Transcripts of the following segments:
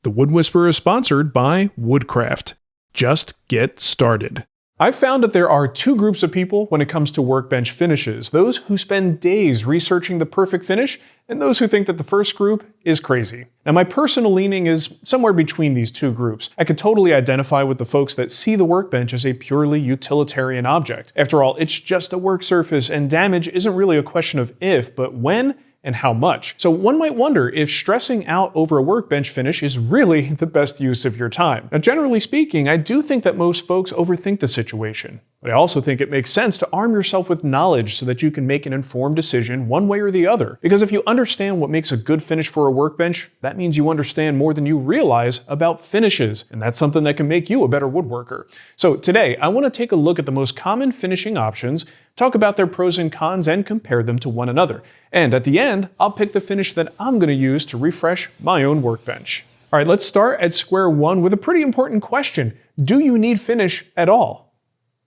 The Wood Whisperer is sponsored by Woodcraft. Just get started. I've found that there are two groups of people when it comes to workbench finishes. Those who spend days researching the perfect finish, and those who think that the first group is crazy. Now, my personal leaning is somewhere between these two groups. I could totally identify with the folks that see the workbench as a purely utilitarian object. After all, it's just a work surface, and damage isn't really a question of if, but when and how much. So one might wonder if stressing out over a workbench finish is really the best use of your time. Now, generally speaking, I do think that most folks overthink the situation. But I also think it makes sense to arm yourself with knowledge so that you can make an informed decision one way or the other. Because if you understand what makes a good finish for a workbench, that means you understand more than you realize about finishes. And that's something that can make you a better woodworker. So today, I want to take a look at the most common finishing options, talk about their pros and cons, and compare them to one another. And at the end, I'll pick the finish that I'm going to use to refresh my own workbench. All right, let's start at square one with a pretty important question. Do you need finish at all?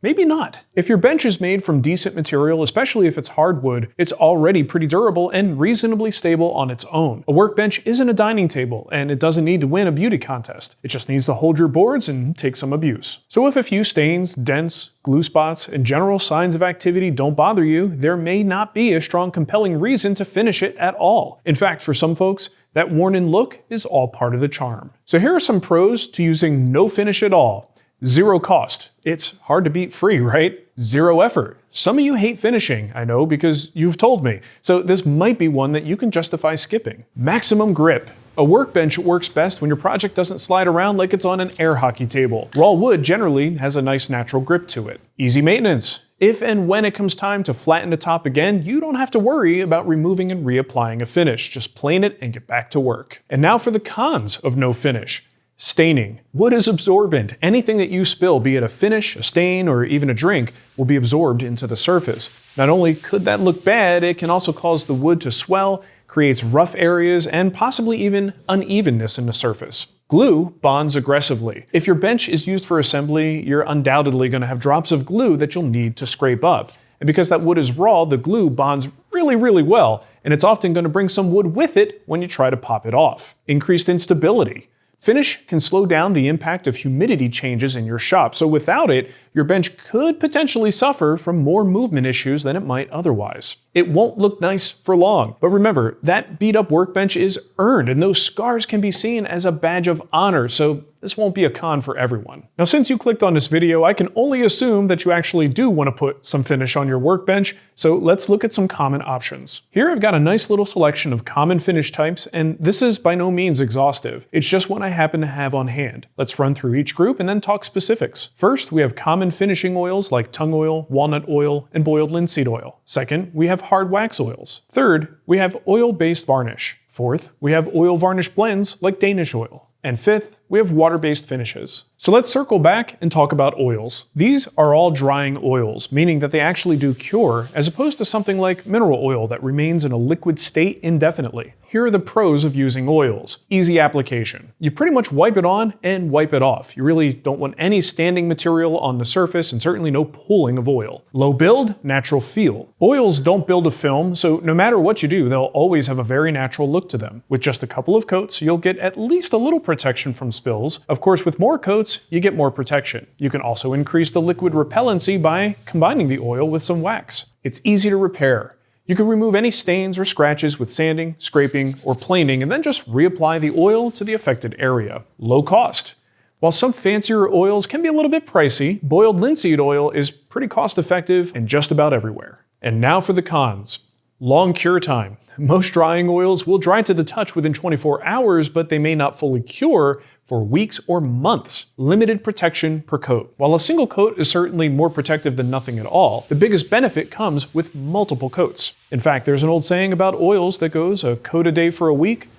Maybe not. If your bench is made from decent material, especially if it's hardwood, it's already pretty durable and reasonably stable on its own. A workbench isn't a dining table, and it doesn't need to win a beauty contest. It just needs to hold your boards and take some abuse. So if a few stains, dents, glue spots, and general signs of activity don't bother you, there may not be a strong, compelling reason to finish it at all. In fact, for some folks, that worn-in look is all part of the charm. So here are some pros to using no finish at all. Zero cost. It's hard to beat free, right? Zero effort. Some of you hate finishing, I know, because you've told me. So this might be one that you can justify skipping. Maximum grip. A workbench works best when your project doesn't slide around like it's on an air hockey table. Raw wood generally has a nice natural grip to it. Easy maintenance. If and when it comes time to flatten the top again, you don't have to worry about removing and reapplying a finish. Just plane it and get back to work. And now for the cons of no finish. Staining. Wood is absorbent. Anything that you spill, be it a finish, a stain, or even a drink, will be absorbed into the surface. Not only could that look bad, it can also cause the wood to swell, creates rough areas, and possibly even unevenness in the surface. Glue bonds aggressively. If your bench is used for assembly, you're undoubtedly going to have drops of glue that you'll need to scrape up. And because that wood is raw, the glue bonds really well, and it's often going to bring some wood with it when you try to pop it off. Increased instability. Finish can slow down the impact of humidity changes in your shop, so without it, your bench could potentially suffer from more movement issues than it might otherwise. It won't look nice for long, but remember, that beat-up workbench is earned, and those scars can be seen as a badge of honor, so this won't be a con for everyone. Now, since you clicked on this video, I can only assume that you actually do want to put some finish on your workbench, so let's look at some common options. Here I've got a nice little selection of common finish types, and this is by no means exhaustive. It's just what I happen to have on hand. Let's run through each group and then talk specifics. First, we have common finishing oils like tung oil, walnut oil, and boiled linseed oil. Second, we have hard wax oils. Third, we have oil-based varnish. Fourth, we have oil varnish blends like Danish oil. And fifth, we have water-based finishes. So let's circle back and talk about oils. These are all drying oils, meaning that they actually do cure, as opposed to something like mineral oil that remains in a liquid state indefinitely. Here are the pros of using oils. Easy application. You pretty much wipe it on and wipe it off. You really don't want any standing material on the surface and certainly no pooling of oil. Low build, natural feel. Oils don't build a film, so no matter what you do, they'll always have a very natural look to them. With just a couple of coats, you'll get at least a little protection from spills. Of course, with more coats, you get more protection. You can also increase the liquid repellency by combining the oil with some wax. It's easy to repair. You can remove any stains or scratches with sanding, scraping, or planing, and then just reapply the oil to the affected area. Low cost. While some fancier oils can be a little bit pricey, boiled linseed oil is pretty cost effective and just about everywhere. And now for the cons. Long cure time. Most drying oils will dry to the touch within 24 hours, but they may not fully cure for weeks or months. Limited protection per coat. While a single coat is certainly more protective than nothing at all, the biggest benefit comes with multiple coats. In fact, there's an old saying about oils that goes a coat a day for a week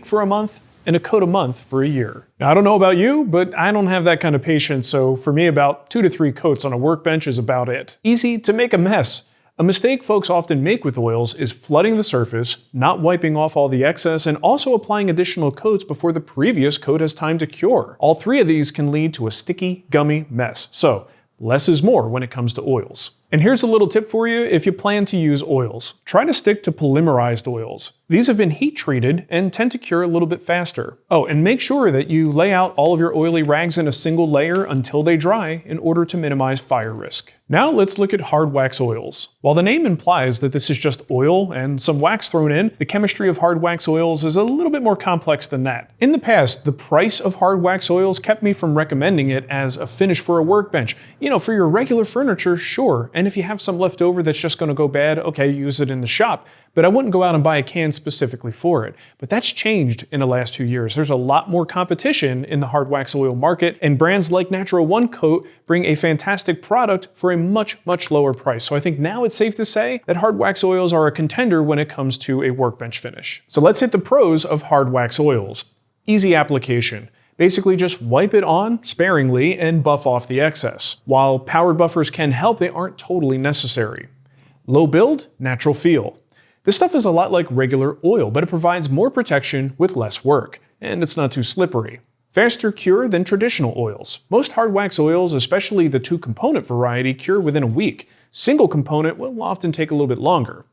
for a month, and a coat a month for a year. Now, I don't know about you, but I don't have that kind of patience, so for me, about 2 to 3 coats on a workbench is about it. Easy to make a mess. A mistake folks often make with oils is flooding the surface, not wiping off all the excess, and also applying additional coats before the previous coat has time to cure. All 3 of these can lead to a sticky, gummy mess. So, less is more when it comes to oils. And here's a little tip for you if you plan to use oils. Try to stick to polymerized oils. These have been heat treated and tend to cure a little bit faster. Oh, and make sure that you lay out all of your oily rags in a single layer until they dry in order to minimize fire risk. Now let's look at hard wax oils. While the name implies that this is just oil and some wax thrown in, the chemistry of hard wax oils is a little bit more complex than that. In the past, the price of hard wax oils kept me from recommending it as a finish for a workbench. You know, for your regular furniture, sure, and if you have some left over that's just going to go bad, okay, use it in the shop. But I wouldn't go out and buy a can specifically for it. But that's changed in the last few years. There's a lot more competition in the hard wax oil market, and brands like Natural One Coat bring a fantastic product for a much lower price. So I think now it's safe to say that hard wax oils are a contender when it comes to a workbench finish. So let's hit the pros of hard wax oils. Easy application. Basically just wipe it on sparingly and buff off the excess. While powered buffers can help, they aren't totally necessary. Low build, natural feel. This stuff is a lot like regular oil, but it provides more protection with less work, and it's not too slippery. Faster cure than traditional oils. Most hard wax oils, especially the 2-component variety, cure within a week. Single component will often take a little bit longer.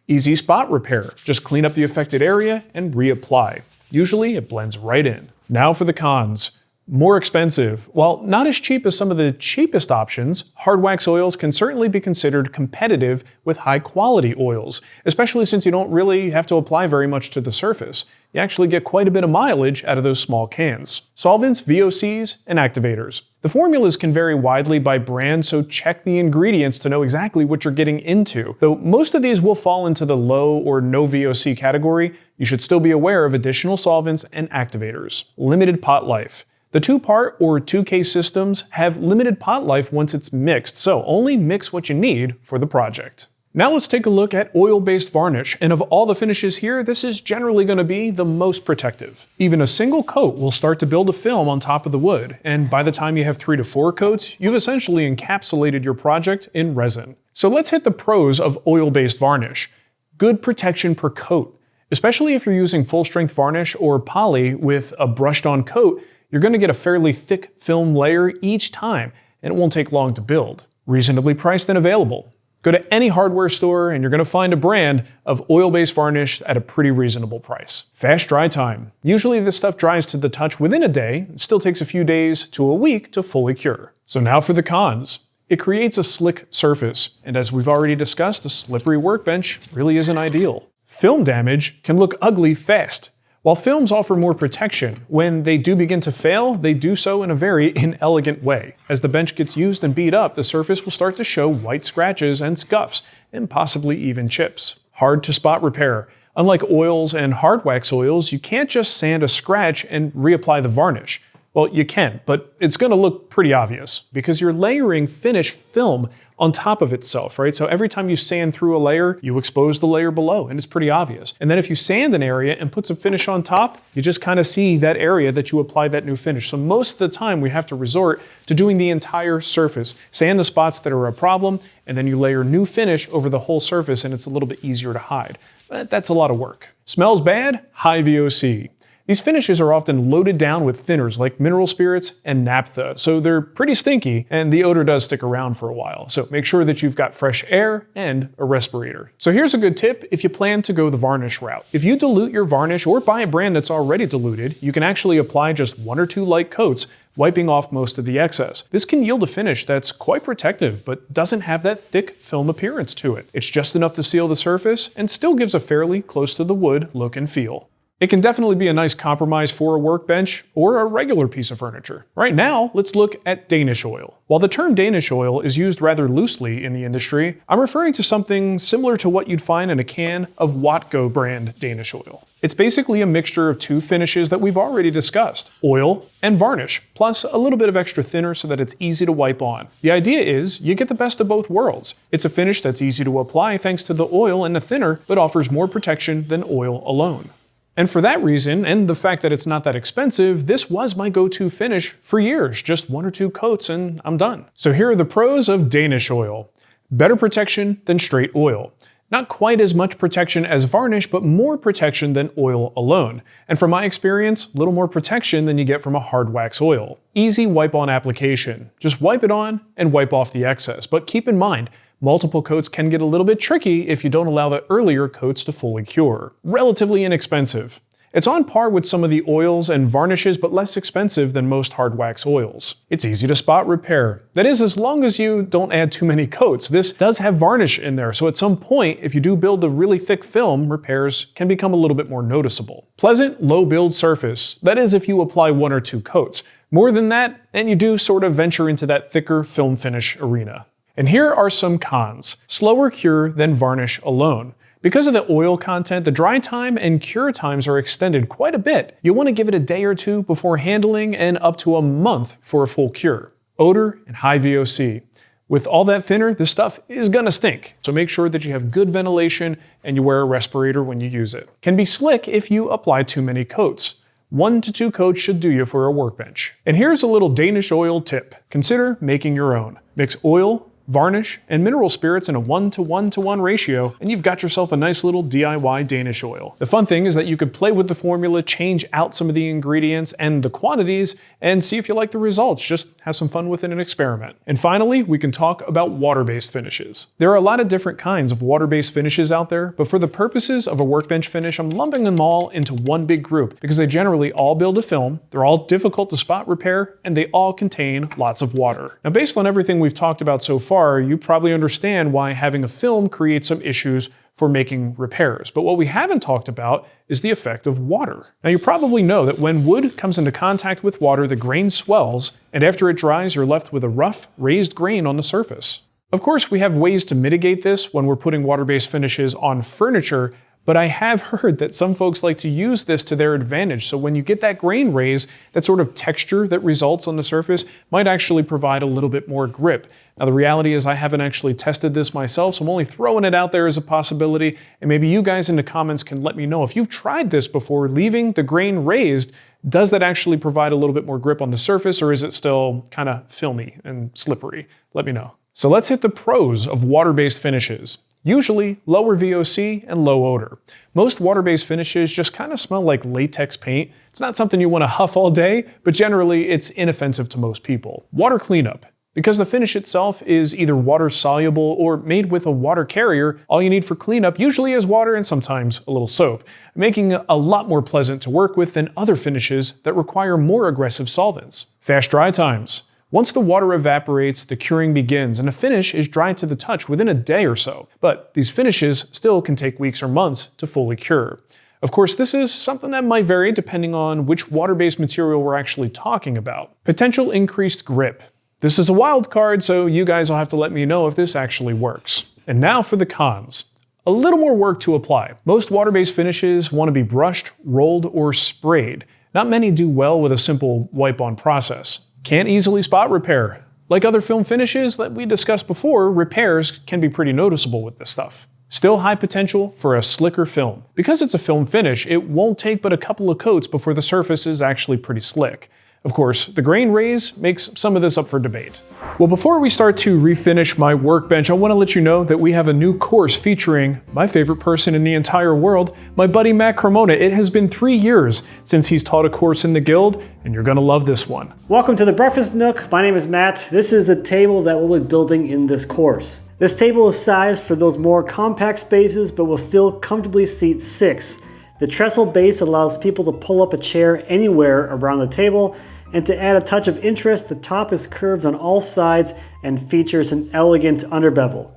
Easy spot repair. Just clean up the affected area and reapply. Usually it blends right in. Now for the cons. More expensive. While not as cheap as some of the cheapest options, hard wax oils can certainly be considered competitive with high-quality oils, especially since you don't really have to apply very much to the surface. You actually get quite a bit of mileage out of those small cans. Solvents, VOCs, and activators. The formulas can vary widely by brand, so check the ingredients to know exactly what you're getting into. Though most of these will fall into the low or no VOC category, you should still be aware of additional solvents and activators. Limited pot life. The 2-part or 2K systems have limited pot life once it's mixed, so only mix what you need for the project. Now let's take a look at oil-based varnish, and of all the finishes here, this is generally going to be the most protective. Even a single coat will start to build a film on top of the wood, and by the time you have 3 to 4 coats, you've essentially encapsulated your project in resin. So let's hit the pros of oil-based varnish. Good protection per coat. Especially if you're using full-strength varnish or poly with a brushed-on coat, you're going to get a fairly thick film layer each time, and it won't take long to build. Reasonably priced and available. Go to any hardware store and you're going to find a brand of oil-based varnish at a pretty reasonable price. Fast dry time. Usually this stuff dries to the touch within a day. It still takes a few days to a week to fully cure. So now for the cons. It creates a slick surface, and as we've already discussed, a slippery workbench really isn't ideal. Film damage can look ugly fast. While films offer more protection, when they do begin to fail, they do so in a very inelegant way. As the bench gets used and beat up, the surface will start to show white scratches and scuffs, and possibly even chips. Hard to spot repair. Unlike oils and hard wax oils, you can't just sand a scratch and reapply the varnish. Well, you can, but it's going to look pretty obvious because you're layering finished film on top of itself, right? So every time you sand through a layer, you expose the layer below, and it's pretty obvious. And then if you sand an area and put some finish on top, you just kind of see that area that you applied that new finish. So most of the time we have to resort to doing the entire surface, sand the spots that are a problem, and then you layer new finish over the whole surface, and it's a little bit easier to hide. But that's a lot of work. Smells bad? High VOC. These finishes are often loaded down with thinners like mineral spirits and naphtha, so they're pretty stinky, and the odor does stick around for a while. So make sure that you've got fresh air and a respirator. So here's a good tip if you plan to go the varnish route. If you dilute your varnish or buy a brand that's already diluted, you can actually apply just 1 or 2 light coats, wiping off most of the excess. This can yield a finish that's quite protective, but doesn't have that thick film appearance to it. It's just enough to seal the surface and still gives a fairly close to the wood look and feel. It can definitely be a nice compromise for a workbench or a regular piece of furniture. Right now, let's look at Danish oil. While the term Danish oil is used rather loosely in the industry, I'm referring to something similar to what you'd find in a can of Watco brand Danish oil. It's basically a mixture of 2 finishes that we've already discussed, oil and varnish, plus a little bit of extra thinner so that it's easy to wipe on. The idea is you get the best of both worlds. It's a finish that's easy to apply thanks to the oil and the thinner, but offers more protection than oil alone. And for that reason, and the fact that it's not that expensive, this was my go-to finish for years. Just 1 or 2 coats and I'm done. So here are the pros of Danish oil. Better protection than straight oil. Not quite as much protection as varnish, but more protection than oil alone. And from my experience, a little more protection than you get from a hard wax oil. Easy wipe-on application. Just wipe it on and wipe off the excess. But keep in mind, Multiple coats can get a little bit tricky if you don't allow the earlier coats to fully cure. Relatively inexpensive. It's on par with some of the oils and varnishes, but less expensive than most hard wax oils. It's easy to spot repair. That is, as long as you don't add too many coats. This does have varnish in there, so at some point, if you do build a really thick film, repairs can become a little bit more noticeable. Pleasant, low build surface. That is if you apply 1 or 2 coats. More than that, and you do sort of venture into that thicker film finish arena. And here are some cons. Slower cure than varnish alone. Because of the oil content, the dry time and cure times are extended quite a bit. You'll want to give it a day or 2 before handling and up to a month for a full cure. Odor and high VOC. With all that thinner, this stuff is gonna stink. So make sure that you have good ventilation and you wear a respirator when you use it. Can be slick if you apply too many coats. 1 to 2 coats should do you for a workbench. And here's a little Danish oil tip. Consider making your own. Mix oil, varnish, and mineral spirits in a 1:1:1 ratio, and you've got yourself a nice little DIY Danish oil. The fun thing is that you could play with the formula, change out some of the ingredients and the quantities, and see if you like the results. Just have some fun with it and experiment. And finally, we can talk about water-based finishes. There are a lot of different kinds of water-based finishes out there, but for the purposes of a workbench finish, I'm lumping them all into one big group because they generally all build a film, they're all difficult to spot repair, and they all contain lots of water. Now, based on everything we've talked about so far, you probably understand why having a film creates some issues for making repairs. But what we haven't talked about is the effect of water. Now, you probably know that when wood comes into contact with water, the grain swells, and after it dries, you're left with a rough, raised grain on the surface. Of course, we have ways to mitigate this when we're putting water-based finishes on furniture, but I have heard that some folks like to use this to their advantage. So when you get that grain raise, that sort of texture that results on the surface might actually provide a little bit more grip. Now, the reality is I haven't actually tested this myself, so I'm only throwing it out there as a possibility. And maybe you guys in the comments can let me know if you've tried this before, leaving the grain raised. Does that actually provide a little bit more grip on the surface, or is it still kind of filmy and slippery? Let me know. So let's hit the pros of water-based finishes. Usually lower VOC and low odor. Most water-based finishes just kind of smell like latex paint. It's not something you want to huff all day, but generally it's inoffensive to most people. Water cleanup. Because the finish itself is either water soluble or made with a water carrier, all you need for cleanup usually is water and sometimes a little soap, making it a lot more pleasant to work with than other finishes that require more aggressive solvents. Fast dry times. Once the water evaporates, the curing begins, and a finish is dry to the touch within a day or so. But these finishes still can take weeks or months to fully cure. Of course, this is something that might vary depending on which water-based material we're actually talking about. Potential increased grip. This is a wild card, so you guys will have to let me know if this actually works. And now for the cons. A little more work to apply. Most water-based finishes want to be brushed, rolled, or sprayed. Not many do well with a simple wipe-on process. Can't easily spot repair. Like other film finishes that we discussed before, repairs can be pretty noticeable with this stuff. Still high potential for a slicker film. Because it's a film finish, it won't take but a couple of coats before the surface is actually pretty slick. Of course, the grain raise makes some of this up for debate. Well, before we start to refinish my workbench, I want to let you know that we have a new course featuring my favorite person in the entire world, my buddy Matt Cremona. It has been 3 years since he's taught a course in the guild, and you're going to love this one. Welcome to the Breakfast Nook. My name is Matt. This is the table that we'll be building in this course. This table is sized for those more compact spaces, but will still comfortably seat 6. The trestle base allows people to pull up a chair anywhere around the table, and to add a touch of interest, the top is curved on all sides and features an elegant underbevel.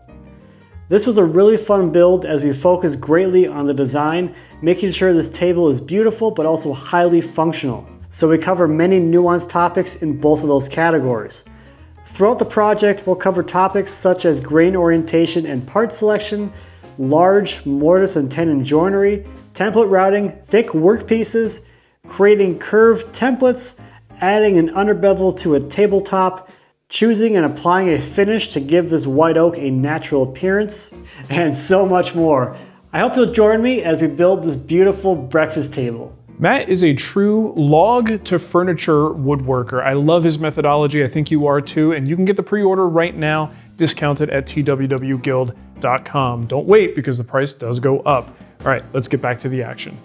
This was a really fun build as we focused greatly on the design, making sure this table is beautiful but also highly functional. So we cover many nuanced topics in both of those categories. Throughout the project, we'll cover topics such as grain orientation and part selection, large mortise and tenon joinery, template routing, thick workpieces, creating curved templates, adding an underbevel to a tabletop, choosing and applying a finish to give this white oak a natural appearance, and so much more. I hope you'll join me as we build this beautiful breakfast table. Matt is a true log to furniture woodworker. I love his methodology. I think you are too. And you can get the pre-order right now, discounted at twwguild.com. Don't wait because the price does go up. All right, let's get back to the action.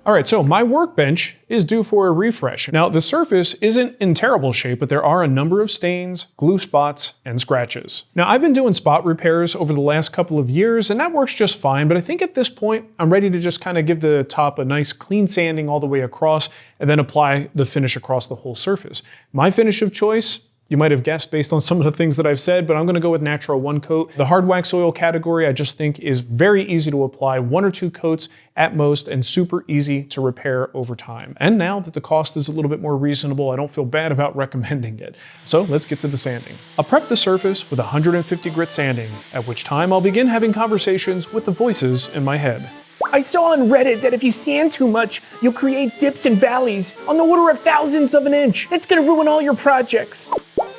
All right, so my workbench is due for a refresh. Now, the surface isn't in terrible shape, but there are a number of stains, glue spots, and scratches. Now, I've been doing spot repairs over the last couple of years, and that works just fine, but I think at this point, I'm ready to just kind of give the top a nice clean sanding all the way across, and then apply the finish across the whole surface. My finish of choice, you might have guessed based on some of the things that I've said, but I'm gonna go with Natural One Coat. The hard wax oil category I just think is very easy to apply, 1 or 2 coats at most, and super easy to repair over time. And now that the cost is a little bit more reasonable, I don't feel bad about recommending it. So let's get to the sanding. I'll prep the surface with 150 grit sanding, at which time I'll begin having conversations with the voices in my head. I saw on Reddit that if you sand too much, you'll create dips and valleys on the order of thousandths of an inch. That's gonna ruin all your projects.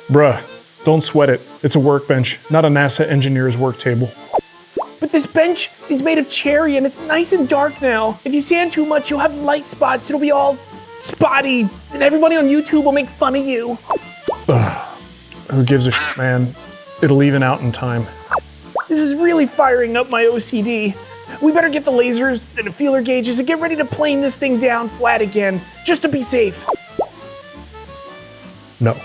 Bruh, don't sweat it. It's a workbench, not a NASA engineer's work table. But this bench is made of cherry and it's nice and dark now. If you sand too much, you'll have light spots. It'll be all spotty and everybody on YouTube will make fun of you. Who gives a shit, man? It'll even out in time. This is really firing up my OCD. We better get the lasers and the feeler gauges and get ready to plane this thing down flat again, just to be safe. No.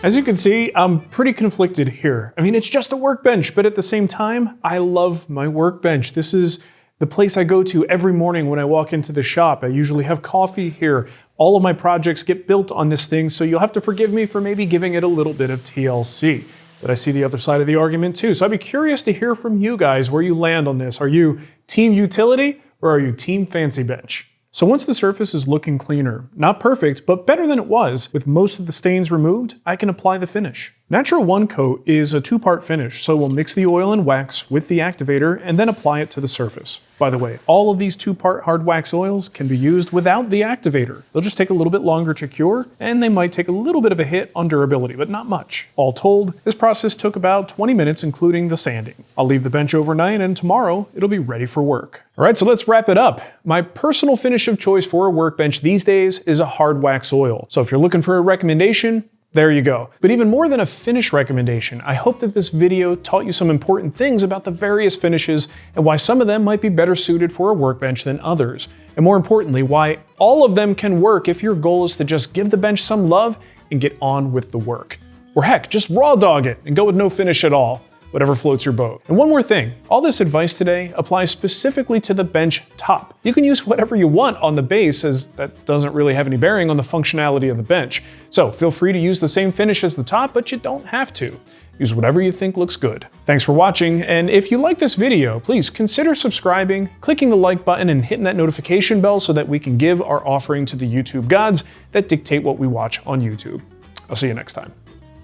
As you can see, I'm pretty conflicted here. I mean, it's just a workbench, but at the same time, I love my workbench. This is the place I go to every morning when I walk into the shop. I usually have coffee here. All of my projects get built on this thing, so you'll have to forgive me for maybe giving it a little bit of TLC. But I see the other side of the argument too. So I'd be curious to hear from you guys where you land on this. Are you team utility or are you team fancy bench? So once the surface is looking cleaner, not perfect, but better than it was, with most of the stains removed, I can apply the finish. Natural One Coat is a 2-part finish, so we'll mix the oil and wax with the activator and then apply it to the surface. By the way, all of these 2-part hard wax oils can be used without the activator. They'll just take a little bit longer to cure, and they might take a little bit of a hit on durability, but not much. All told, this process took about 20 minutes, including the sanding. I'll leave the bench overnight, and tomorrow it'll be ready for work. All right, so let's wrap it up. My personal finish of choice for a workbench these days is a hard wax oil. So if you're looking for a recommendation, there you go. But even more than a finish recommendation, I hope that this video taught you some important things about the various finishes and why some of them might be better suited for a workbench than others. And more importantly, why all of them can work if your goal is to just give the bench some love and get on with the work. Or heck, just raw dog it and go with no finish at all. Whatever floats your boat. And one more thing, all this advice today applies specifically to the bench top. You can use whatever you want on the base, as that doesn't really have any bearing on the functionality of the bench. So feel free to use the same finish as the top, but you don't have to. Use whatever you think looks good. Thanks for watching, and if you like this video, please consider subscribing, clicking the like button, and hitting that notification bell so that we can give our offering to the YouTube gods that dictate what we watch on YouTube. I'll see you next time.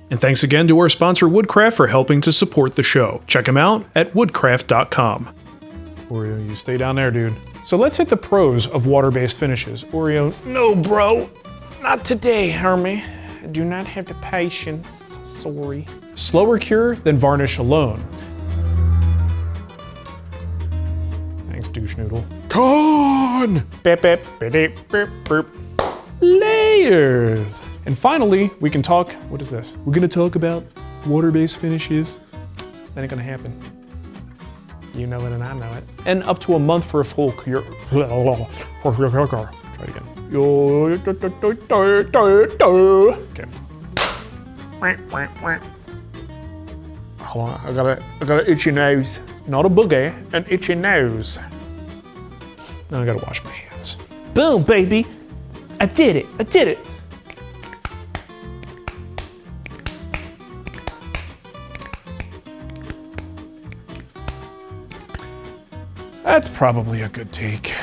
And thanks again to our sponsor Woodcraft for helping to support the show. Check them out at woodcraft.com. Oreo, you stay down there, dude. So let's hit the pros of water-based finishes. Oreo, No, bro. Not today, Hermie. I do not have the patience. Sorry. slower cure than varnish alone. Thanks, douche noodle. Con! Beep, beep, beep, beep, beep. Layers! And finally, we can talk, what is this? We're gonna talk about water-based finishes. That ain't gonna happen. You know it and I know it. And up to a month for a full cure. Try it again. Okay. Hold on, I got an itchy nose. Not a boogie, an itchy nose. Now I gotta wash my hands. Boom, baby. I did it. I did it. That's probably a good take.